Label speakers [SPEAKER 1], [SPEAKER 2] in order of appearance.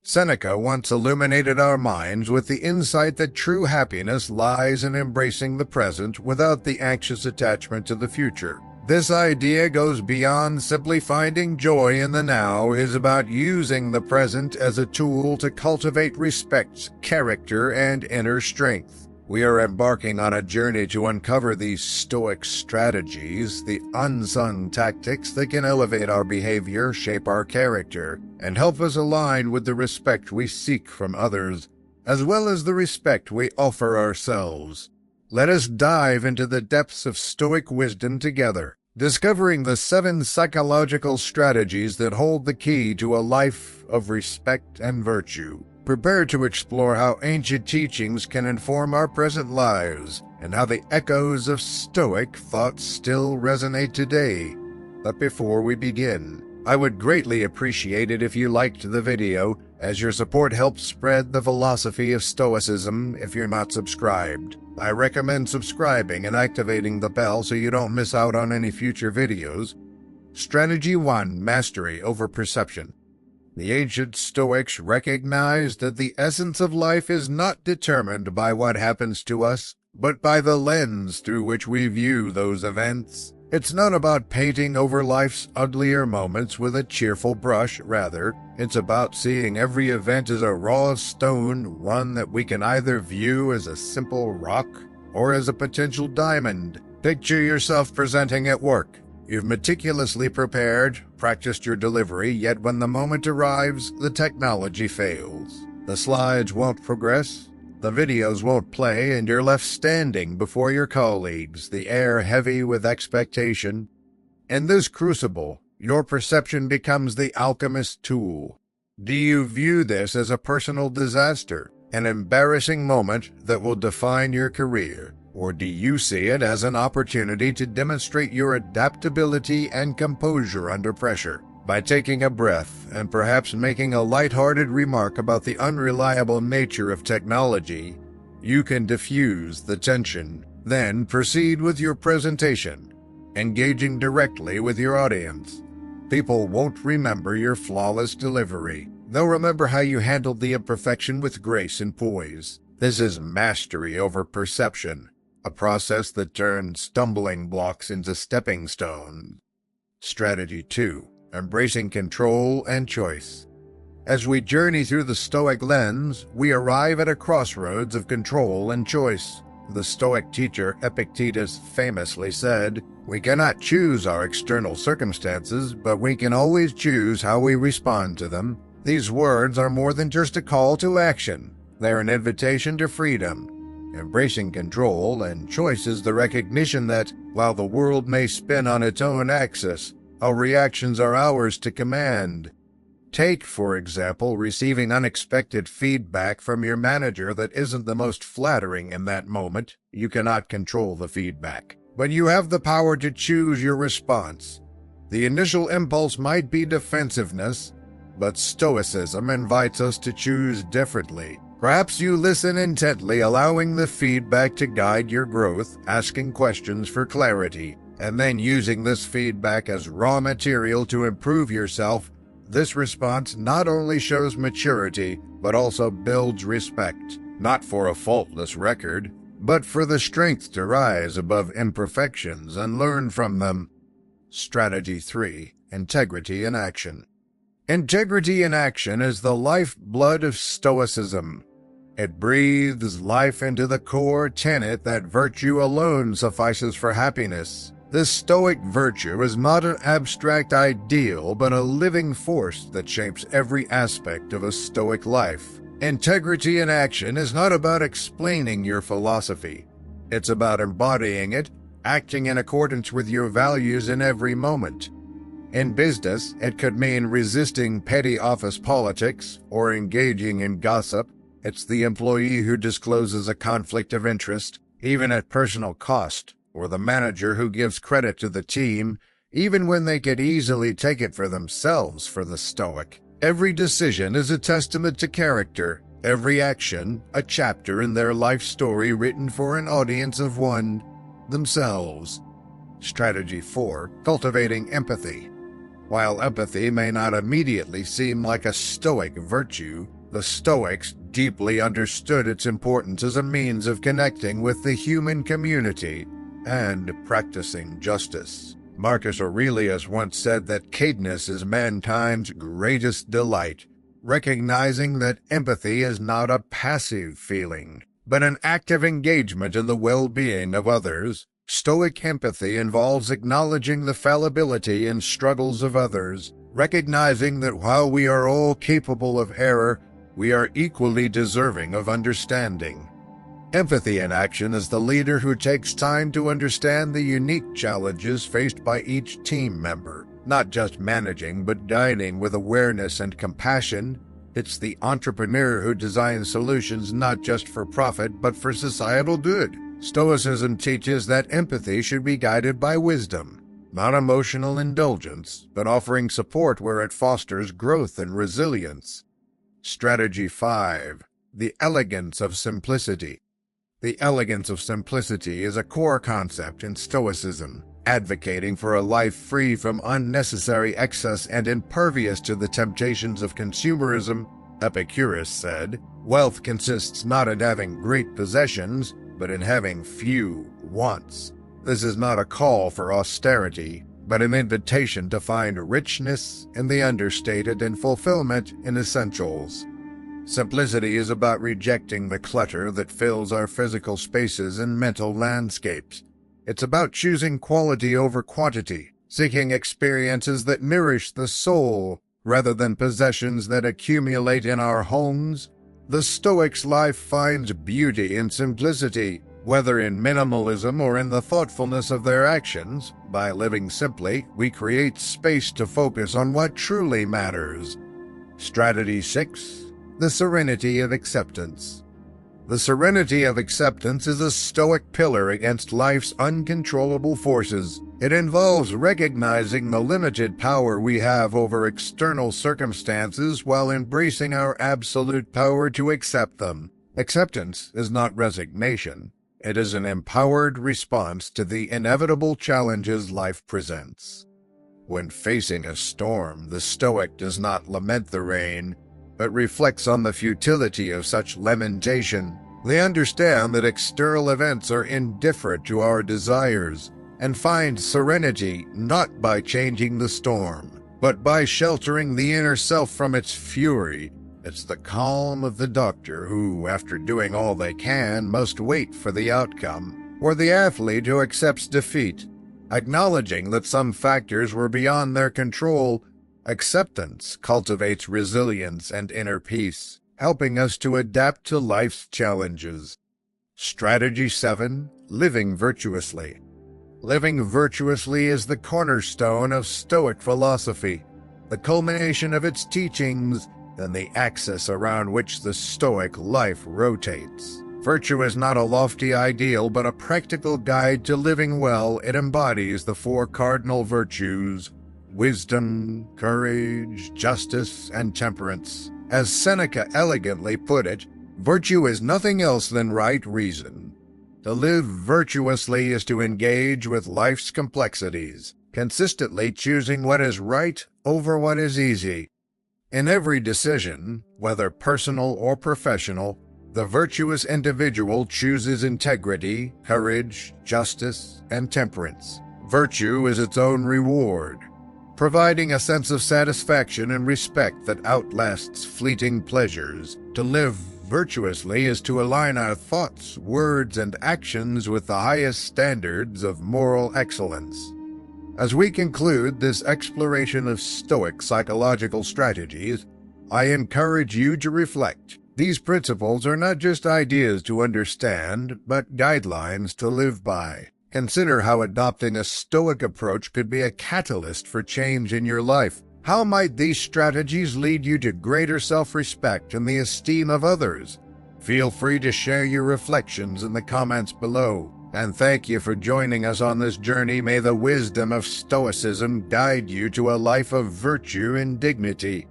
[SPEAKER 1] Seneca once illuminated our minds with the insight that true happiness lies in embracing the present without the anxious attachment to the future. This idea goes beyond simply finding joy in the now. It is about using the present as a tool to cultivate respect, character, and inner strength. We are embarking on a journey to uncover these Stoic strategies, the unsung tactics that can elevate our behavior, shape our character, and help us align with the respect we seek from others, as well as the respect we offer ourselves. Let us dive into the depths of Stoic wisdom together, discovering the 7 psychological strategies that hold the key to a life of respect and virtue. Prepare to explore how ancient teachings can inform our present lives, and how the echoes of Stoic thought still resonate today. But before we begin, I would greatly appreciate it if you liked the video, as your support helps spread the philosophy of Stoicism. If you're not subscribed, I recommend subscribing and activating the bell so you don't miss out on any future videos. Strategy 1. Mastery over perception. The ancient Stoics recognized that the essence of life is not determined by what happens to us, but by the lens through which we view those events. It's not about painting over life's uglier moments with a cheerful brush. Rather, it's about seeing every event as a raw stone, one that we can either view as a simple rock or as a potential diamond. Picture yourself presenting at work. You've meticulously prepared, practiced your delivery, yet when the moment arrives, the technology fails. The slides won't progress, the videos won't play, and you're left standing before your colleagues, the air heavy with expectation. In this crucible, your perception becomes the alchemist's tool. Do you view this as a personal disaster, an embarrassing moment that will define your career? Or do you see it as an opportunity to demonstrate your adaptability and composure under pressure? By taking a breath and perhaps making a lighthearted remark about the unreliable nature of technology, you can diffuse the tension. Then proceed with your presentation, engaging directly with your audience. People won't remember your flawless delivery. They'll remember how you handled the imperfection with grace and poise. This is mastery over perception, a process that turns stumbling blocks into stepping stones. Strategy 2. Embracing control and choice. As we journey through the Stoic lens, we arrive at a crossroads of control and choice. The Stoic teacher Epictetus famously said, "We cannot choose our external circumstances, but we can always choose how we respond to them." These words are more than just a call to action. They're an invitation to freedom. Embracing control and choice is the recognition that, while the world may spin on its own axis, our reactions are ours to command. Take, for example, receiving unexpected feedback from your manager that isn't the most flattering in that moment. You cannot control the feedback, but you have the power to choose your response. The initial impulse might be defensiveness, but Stoicism invites us to choose differently. Perhaps you listen intently, allowing the feedback to guide your growth, asking questions for clarity, and then using this feedback as raw material to improve yourself. This response not only shows maturity, but also builds respect, not for a faultless record, but for the strength to rise above imperfections and learn from them. Strategy 3. Integrity in action. Integrity in action is the lifeblood of Stoicism. It breathes life into the core tenet that virtue alone suffices for happiness. This Stoic virtue is not an abstract ideal, but a living force that shapes every aspect of a Stoic life. Integrity in action is not about explaining your philosophy. It's about embodying it, acting in accordance with your values in every moment. In business, it could mean resisting petty office politics or engaging in gossip. It's the employee who discloses a conflict of interest, even at personal cost, or the manager who gives credit to the team, even when they could easily take it for themselves. For the Stoic, every decision is a testament to character, every action a chapter in their life story written for an audience of one, themselves. Strategy 4. Cultivating empathy. While empathy may not immediately seem like a Stoic virtue, the Stoics deeply understood its importance as a means of connecting with the human community and practicing justice. Marcus Aurelius once said that kindness is mankind's greatest delight, recognizing that empathy is not a passive feeling, but an active engagement in the well-being of others. Stoic empathy involves acknowledging the fallibility and struggles of others, recognizing that while we are all capable of error, we are equally deserving of understanding. Empathy in action is the leader who takes time to understand the unique challenges faced by each team member, not just managing but guiding with awareness and compassion. It's the entrepreneur who designs solutions not just for profit but for societal good. Stoicism teaches that empathy should be guided by wisdom, not emotional indulgence, but offering support where it fosters growth and resilience. Strategy 5. The elegance of simplicity. The elegance of simplicity is a core concept in Stoicism, advocating for a life free from unnecessary excess and impervious to the temptations of consumerism. Epicurus said, "Wealth consists not in having great possessions, but in having few wants." This is not a call for austerity, but an invitation to find richness in the understated and fulfillment in essentials. Simplicity is about rejecting the clutter that fills our physical spaces and mental landscapes. It's about choosing quality over quantity, seeking experiences that nourish the soul, rather than possessions that accumulate in our homes. The Stoics' life finds beauty in simplicity, whether in minimalism or in the thoughtfulness of their actions. By living simply, we create space to focus on what truly matters. Strategy 6. The Serenity of Acceptance. The serenity of acceptance is a Stoic pillar against life's uncontrollable forces. It involves recognizing the limited power we have over external circumstances while embracing our absolute power to accept them. Acceptance is not resignation. It is an empowered response to the inevitable challenges life presents. When facing a storm, the Stoic does not lament the rain, but reflects on the futility of such lamentation. They understand that external events are indifferent to our desires, and find serenity not by changing the storm, but by sheltering the inner self from its fury. It's the calm of the doctor who, after doing all they can, must wait for the outcome, or the athlete who accepts defeat. Acknowledging that some factors were beyond their control, acceptance cultivates resilience and inner peace, helping us to adapt to life's challenges. Strategy 7. Living Virtuously. Living virtuously is the cornerstone of Stoic philosophy, the culmination of its teachings, and the axis around which the Stoic life rotates. Virtue is not a lofty ideal, but a practical guide to living well. It embodies the 4 cardinal virtues: wisdom, courage, justice, and temperance. As Seneca elegantly put it, virtue is nothing else than right reason. To live virtuously is to engage with life's complexities, consistently choosing what is right over what is easy. In every decision, whether personal or professional, the virtuous individual chooses integrity, courage, justice, and temperance. Virtue is its own reward, providing a sense of satisfaction and respect that outlasts fleeting pleasures. To live virtuously is to align our thoughts, words, and actions with the highest standards of moral excellence. As we conclude this exploration of Stoic psychological strategies, I encourage you to reflect. These principles are not just ideas to understand, but guidelines to live by. Consider how adopting a Stoic approach could be a catalyst for change in your life. How might these strategies lead you to greater self-respect and the esteem of others? Feel free to share your reflections in the comments below. And thank you for joining us on this journey. May the wisdom of Stoicism guide you to a life of virtue and dignity.